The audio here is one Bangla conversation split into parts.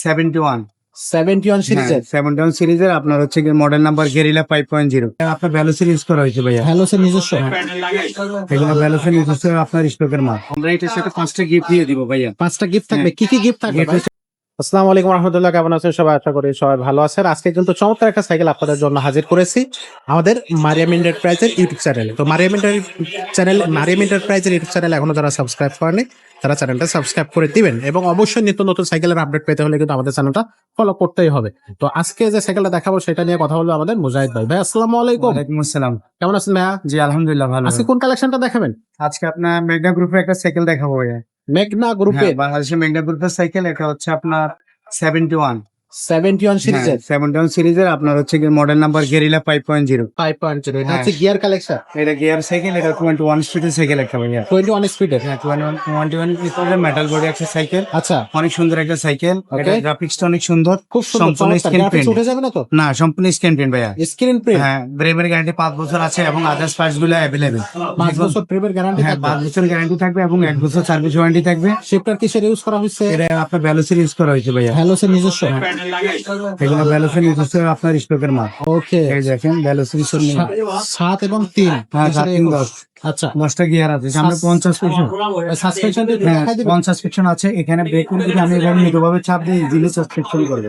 71। 71 সিরিজের 71 সিরিজের আপনার হচ্ছে মডেল নাম্বার গেরিলা 5.0। আপনার ভ্যালোসের ইউজ করা হয়েছে ভাইয়া। হ্যালোসের নিজস্ব। এগুলো ভ্যালোসের নিজস্ব আপনার স্টকের মাল। আমরা এটার সাথে 5টা গিফট দিয়ে দিব ভাইয়া। 5টা গিফট থাকবে। কি কি গিফট থাকবে ভাই? আসসালামু আলাইকুম রাহমাতুল্লাহ, কেমন আছেন সবাই? আশা করি সবাই ভালো আছেন। আজকে কিন্তু চমৎকার একটা সাইকেল আপনাদের জন্য হাজির করেছি আমাদের মারিয়াম এন্টারপ্রাইজের ইউটিউব চ্যানেলে। তো মারিয়াম এন্টারপ্রাইজের ইউটিউব চ্যানেল এখনো যারা সাবস্ক্রাইব করেনি তারা চ্যানেলটা সাবস্ক্রাইব করে দিবেন, এবং অবশ্যই নিত্য নতুন সাইকেলের আপডেট পেতে হলে কিন্তু আমাদের চ্যানেলটা ফলো করতেই হবে। তো আজকে যে সাইকেলটা দেখাবো সেটা নিয়ে কথা বলবো আমাদের মুজাহিদ ভাই। ভাই আসসালামু আলাইকুম। ওয়ালাইকুম আসসালাম। কেমন আছেন ভাইয়া? জি আলহামদুলিল্লাহ ভালো। আজকে কোন কালেকশনটা দেখাবেন? আজকে আপনার মেঘনা গ্রুপের একটা সাইকেল দেখাবো ভাইয়া। মেঘনা গ্রুপে বাংলাদেশের মেঘনা গ্রুপের সাইকেল। এটা হচ্ছে আপনার 71 সিরিজের 71 সিরিজের আপনার হচ্ছে মডেল নাম্বার গেরিলা 5.0। 5.0। এটা হচ্ছে গিয়ার কালেকশন। এটা গিয়ার সাইকেল। এটা 21 স্পিডের সাইকেল একটা ভাইয়া। 21 স্পিডের। 21 স্পিডের মেটাল বডি একটা সাইকেল। আচ্ছা, অনেক সুন্দর একটা সাইকেল। এটা গ্রাফিক্সটা অনেক সুন্দর, খুব সুন্দর। সম্পূর্ণ স্ক্রিন প্রিন্ট। উঠে যাবে না তো? না, সম্পূর্ণ স্ক্রিন প্রিন্ট ভাইয়া। Screen print. হ্যাঁ, ব্রেমের গ্যারান্টি 5 বছর আছে এবং আদার্স পার্টস গুলো अवेलेबल। 5 বছর প্রিমিয়ার গ্যারান্টি হ্যাঁ, থাকবে। 5 বছর গ্যারান্টি থাকবে এবং 1 বছর সার্ভিস ওয়ারেন্টি থাকবে। শিফটার কিসের ইউজ করা হয়েছে? এটা আপনার ভ্যালোসের ইউজ করা হয়েছে ভাইয়া। হ্যালোসের নিজস্ব। এগুলো ভ্যালোসের নিজস্ব আপনার স্টকের মাল। ওকে, এই দেখেন ভ্যালোসের 7 এবং 3। হ্যাঁ, 7 3 10। আচ্ছা, 10টা গিয়ার আছে, সামনে 50 পিছন। সাসপেনশন হ্যাঁ, 50 পিছন আছে। এখানে ব্রেক যদি আমি এভাবে মৃদুভাবে চাপ দিই ইজিলি সাসপেনশন করবে।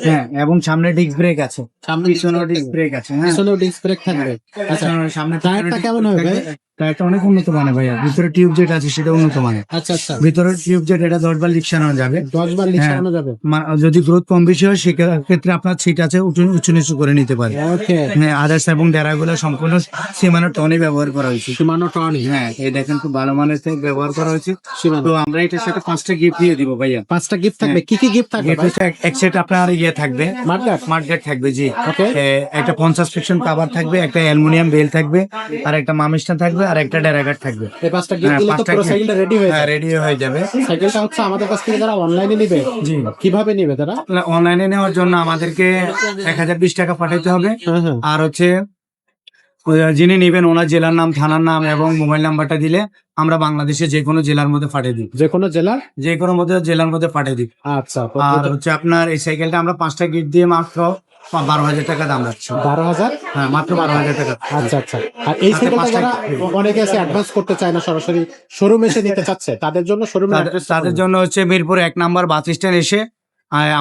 হ্যাঁ, এবং সামনে ডিস্ক ব্রেক আছে, পিছনেও ডিস্ক ব্রেক আছে। হ্যাঁ, পিছনেও ডিস্ক ব্রেক থাকবে। আচ্ছা, সামনে টায়ারটা কেমন হবে ভাই? টায়ারটা অনেক উন্নত মানের ভাইয়া। ভিতরে টিউব জেট আছে, সেটা উন্নত মানের। আচ্ছা আচ্ছা, ভিতরে টিউব জেট, এটা 10 বার লিক সারানো যাবে। 10 বার লিক সারানো যাবে। যদি গ্রোথ কম বেশি হয় সেক্ষেত্রে আপনার সিট আছে, উঁচু নিচু করে নিতে পারে। ওকে, হ্যাঁ, আদার্স এবং ডেরাগুলো সম্পূর্ণ সীমানো টনে ব্যবহার করা হয়েছে। সীমানো টনি। হ্যাঁ, এই দেখেন খুব ভালো মানের থেকে ব্যবহার করা হয়েছে। সীমানো। তো আমরা এটার সাথে 5টা গিফট দিয়ে দিব ভাইয়া। 5টা গিফট থাকবে। কি কি গিফট থাকবে গিফট ভাই? হচ্ছে এক সেট আপনার ইয়ে থাকবে, মার্কেট। মার্কেট থাকবে। জি, ওকে, একটা 50 ফিকশন কভার থাকবে, একটা অ্যালুমিনিয়াম বেল থাকবে, আর একটা মামিস্টান থাকবে, আর একটা ডেরাগার থাকবে। এই 5টা গিফট দিলে তো পুরো সাইকেলটা রেডি হয়ে যাবে। রেডি হয়ে যাবে। সাইকেলটা হচ্ছে আমাদের কাছ থেকে যারা অনলাইনে নেবে, জি, কিভাবে নেবে তারা? অনলাইনে নেওয়ার জন্য আমাদেরকে 1020 টাকা পাঠাইতে হবে। আর হচ্ছে যিনি নেবেন ওনার জেলার নাম, থানার নাম এবং মোবাইল নাম্বারটা দিলে আমরা বাংলাদেশে যে কোনো জেলার মধ্যে পাঠিয়ে দিই। যে কোনো জেলার? যে কোনো জেলার মধ্যে পাঠিয়ে দিই। আচ্ছা, আর হচ্ছে আপনার এই সাইকেলটা আমরা 5টা গিফট দিয়ে মাত্র 12,000 টাকা দাম রাখছি। 12,000? হ্যাঁ, মাত্র 12,000 টাকা। আচ্ছা আচ্ছা। আর এই সাইকেলটা যারা অনেকে আছে অ্যাডভান্স করতে চায় না, সরাসরি শোরুমে এসে নিতে চাচ্ছে, তাদের জন্য শোরুমে তাদের জন্য হচ্ছে মিরপুর 1 নম্বর বাস স্ট্যান্ড এসে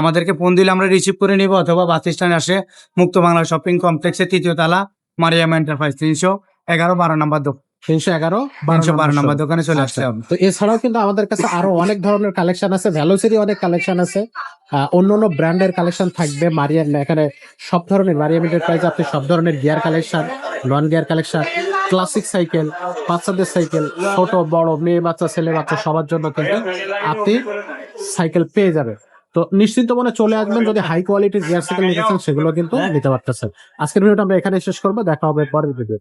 আমাদেরকে ফোন দিলে আমরা রিসিভ করে নিব, অথবা বাস স্ট্যান্ড আসে মুক্ত বাংলা শপিং কমপ্লেক্সের 3য় তলা মারিয়াম এন্টারপ্রাইজ 311-12 নম্বর 312 নম্বর দোকানে চলে আসতে হবে। তো এছাড়াও কিন্তু আমাদের কাছে আরো অনেক ধরনের কালেকশন আছে, ভ্যালোসেরই অনেক কালেকশন আছে, অন্য অন্য ব্র্যান্ডের কালেকশন থাকবে। মারিয়াম এখানে সব ধরনের, মারিয়াম এন্টারপ্রাইজ আপনি সব ধরনের gear collection, non gear collection, classic cycle, বাচ্চাদের সাইকেল, ছোট বড়, মেয়ে বাচ্চা ছেলে বাচ্চা সবার জন্য কিন্তু আপনি সাইকেল পেয়ে যাবেন। তো নিশ্চিন্ত মনে চলে আসবেন। যদি হাই কোয়ালিটির গিয়ার সাইকেল নিতে চান সেগুলো কিন্তু নিতে পারতেছেন। আজকের ভিডিওটা আমরা এখানে শেষ করবো, দেখা হবে পরের ভিডিও।